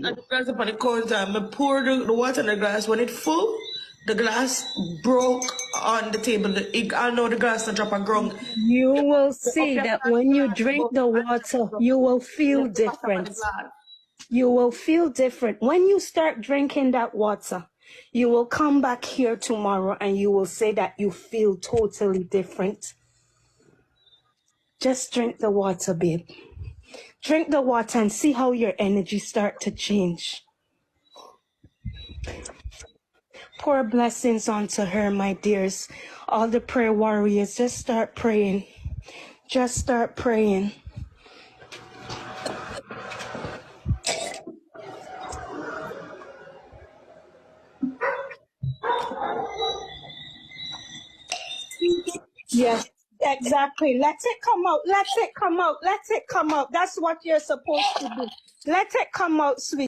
And the glass upon the counter, I pour the water in the glass. When it full, the glass broke on the table. I know the glass not drop on ground. You will see that when you drink the water, you will feel different. You will feel different. When you start drinking that water, you will come back here tomorrow and you will say that you feel totally different. Just drink the water, babe. Drink the water and see how your energy start to change. Pour blessings onto her, my dears. All the prayer warriors, just start praying. Just start praying. Yes, exactly. Let it come out. Let it come out. Let it come out. That's what you're supposed to do. Let it come out, sweet.